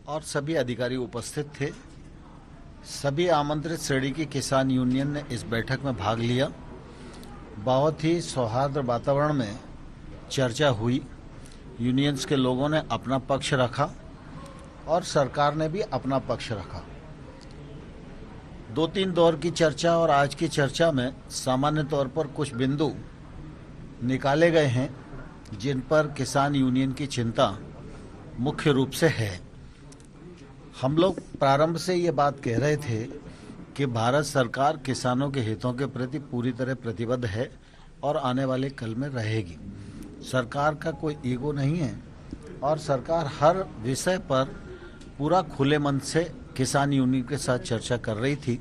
और सभी अधिकारी उपस्थित थे। सभी आमंत्रित श्रेणी की किसान यूनियन ने इस बैठक में भाग लिया। बहुत ही सौहार्द वातावरण में चर्चा हुई। यूनियंस के लोगों ने अपना पक्ष रखा और सरकार ने भी अपना पक्ष रखा। 2-3 दौर की चर्चा और आज की चर्चा में सामान्य तौर पर कुछ बिंदु निकाले गए हैं जिन पर किसान यूनियन की चिंता मुख्य रूप से है। हम लोग प्रारंभ से ये बात कह रहे थे कि भारत सरकार किसानों के हितों के प्रति पूरी तरह प्रतिबद्ध है और आने वाले कल में रहेगी। सरकार का कोई ईगो नहीं है और सरकार हर विषय पर पूरा खुले मन से किसान यूनियन के साथ चर्चा कर रही थी।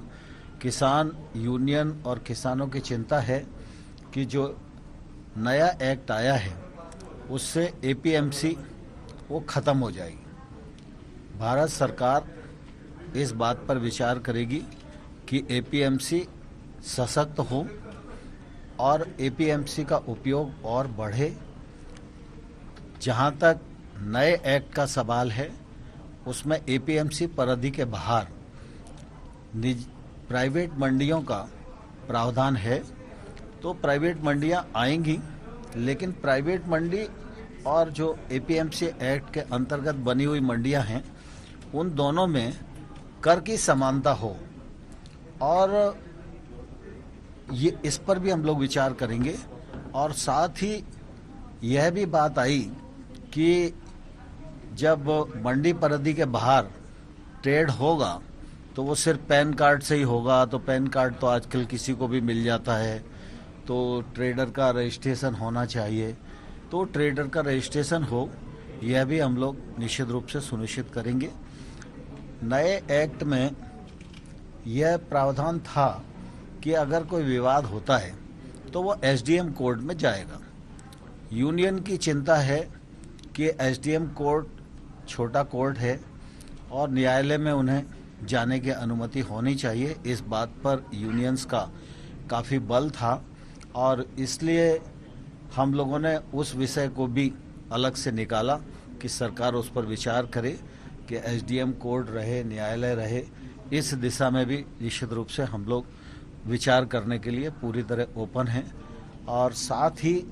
किसान यूनियन और किसानों की चिंता है कि जो नया एक्ट आया है उससे एपीएमसी वो ख़त्म हो जाएगी। भारत सरकार इस बात पर विचार करेगी कि एपीएमसी सशक्त हो और एपीएमसी का उपयोग और बढ़े। जहाँ तक नए एक्ट का सवाल है उसमें एपीएमसी परिधि के बाहर प्राइवेट मंडियों का प्रावधान है, तो प्राइवेट मंडियां आएंगी, लेकिन प्राइवेट मंडी और जो एपीएमसी एक्ट के अंतर्गत बनी हुई मंडियां हैं उन दोनों में कर की समानता हो। और ये इस पर भी हम लोग विचार करेंगे। और साथ ही यह भी बात आई कि जब मंडी परिधि के बाहर ट्रेड होगा तो वो सिर्फ पैन कार्ड से ही होगा, तो पैन कार्ड तो आजकल किसी को भी मिल जाता है, तो ट्रेडर का रजिस्ट्रेशन होना चाहिए। तो ट्रेडर का रजिस्ट्रेशन हो, यह भी हम लोग निश्चित रूप से सुनिश्चित करेंगे। नए एक्ट में यह प्रावधान था कि अगर कोई विवाद होता है तो वो एसडीएम कोर्ट में जाएगा। यूनियन की चिंता है कि एसडीएम कोर्ट छोटा कोर्ट है और न्यायालय में उन्हें जाने की अनुमति होनी चाहिए। इस बात पर यूनियंस का काफ़ी बल था और इसलिए हम लोगों ने उस विषय को भी अलग से निकाला कि सरकार उस पर विचार करे कि एसडीएम कोर्ट रहे, न्यायालय रहे। इस दिशा में भी निश्चित रूप से हम लोग विचार करने के लिए पूरी तरह ओपन हैं। और साथ ही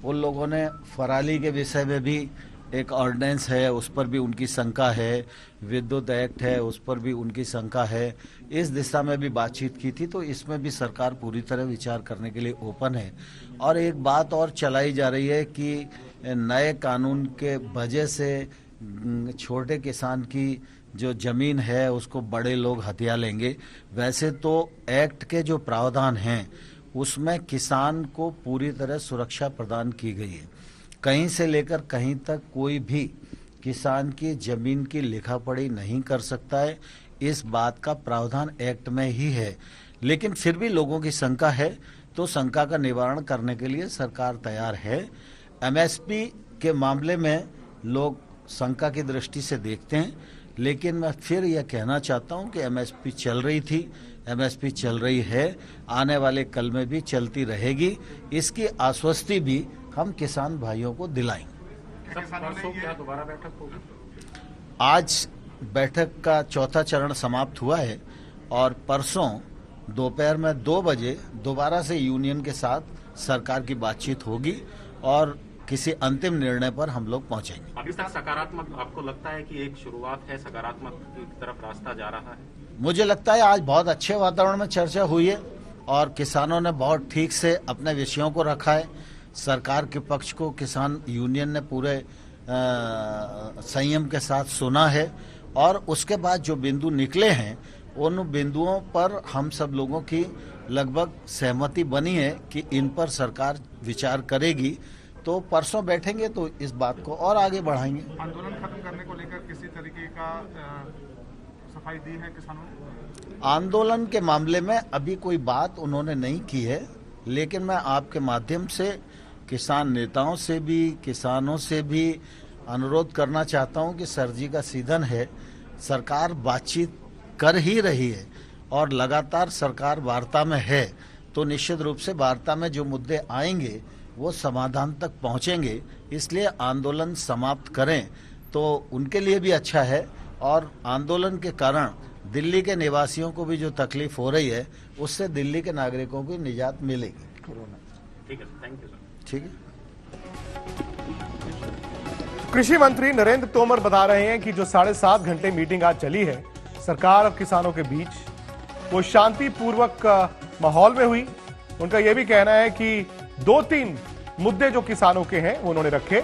उन लोगों ने फराली के विषय में भी एक ऑर्डिनेंस है, उस पर भी उनकी शंका है, विद्युत एक्ट है, उस पर भी उनकी शंका है। इस दिशा में भी बातचीत की थी, तो इसमें भी सरकार पूरी तरह विचार करने के लिए ओपन है। और एक बात और चलाई जा रही है कि नए कानून के वजह से छोटे किसान की जो जमीन है उसको बड़े लोग हथिया लेंगे। वैसे तो एक्ट के जो प्रावधान हैं उसमें किसान को पूरी तरह सुरक्षा प्रदान की गई है। कहीं से लेकर कहीं तक कोई भी किसान की जमीन की लिखा पढ़ी नहीं कर सकता है। इस बात का प्रावधान एक्ट में ही है, लेकिन फिर भी लोगों की शंका है, तो शंका का निवारण करने के लिए सरकार तैयार है। एमएसपी के मामले में लोग शंका की दृष्टि से देखते हैं, लेकिन मैं फिर यह कहना चाहता हूं कि एमएसपी चल रही थी, एमएसपी चल रही है, आने वाले कल में भी चलती रहेगी। इसकी आश्वस्ति भी हम किसान भाइयों को दिलाएंगे। परसों क्या दोबारा बैठक होगी? आज बैठक का चौथा चरण समाप्त हुआ है और परसों दोपहर में 2 बजे दोबारा से यूनियन के साथ सरकार की बातचीत होगी और किसी अंतिम निर्णय पर हम लोग पहुंचेंगे। अभी तक सकारात्मक आपको लगता है कि एक शुरुआत है, सकारात्मक की तरफ रास्ता जा रहा है? मुझे लगता है आज बहुत अच्छे वातावरण में चर्चा हुई है और किसानों ने बहुत ठीक से अपने विषयों को रखा है। सरकार के पक्ष को किसान यूनियन ने पूरे संयम के साथ सुना है और उसके बाद जो बिंदु निकले हैं उन बिंदुओं पर हम सब लोगों की लगभग सहमति बनी है कि इन पर सरकार विचार करेगी। तो परसों बैठेंगे तो इस बात को और आगे बढ़ाएंगे। आंदोलन खत्म करने को लेकर किसी तरीके का सफाई दी है किसानों ने? आंदोलन के मामले में अभी कोई बात उन्होंने नहीं की है, लेकिन मैं आपके माध्यम से किसान नेताओं से भी, किसानों से भी अनुरोध करना चाहता हूं कि सर्दी का सीजन है, सरकार बातचीत कर ही रही है और लगातार सरकार वार्ता में है, तो निश्चित रूप से वार्ता में जो मुद्दे आएंगे वो समाधान तक पहुंचेंगे। इसलिए आंदोलन समाप्त करें तो उनके लिए भी अच्छा है और आंदोलन के कारण दिल्ली के निवासियों को भी जो तकलीफ हो रही है उससे दिल्ली के नागरिकों को निजात मिलेगी। ठीक है, थैंक यू सर। ठीक है। कृषि मंत्री नरेंद्र तोमर बता रहे हैं कि जो 7.5 घंटे मीटिंग आज चली है सरकार और किसानों के बीच, वो शांतिपूर्वक माहौल में हुई। उनका यह भी कहना है कि 2-3 मुद्दे जो किसानों के हैं वो उन्होंने रखे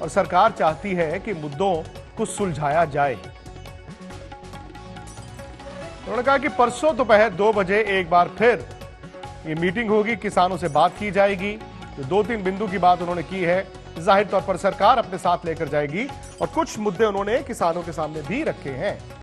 और सरकार चाहती है कि मुद्दों को सुलझाया जाए। उन्होंने कहा कि परसों दोपहर 2 बजे एक बार फिर ये मीटिंग होगी, किसानों से बात की जाएगी। जो 2-3 बिंदु की बात उन्होंने की है जाहिर तौर पर सरकार अपने साथ लेकर जाएगी और कुछ मुद्दे उन्होंने किसानों के सामने भी रखे हैं।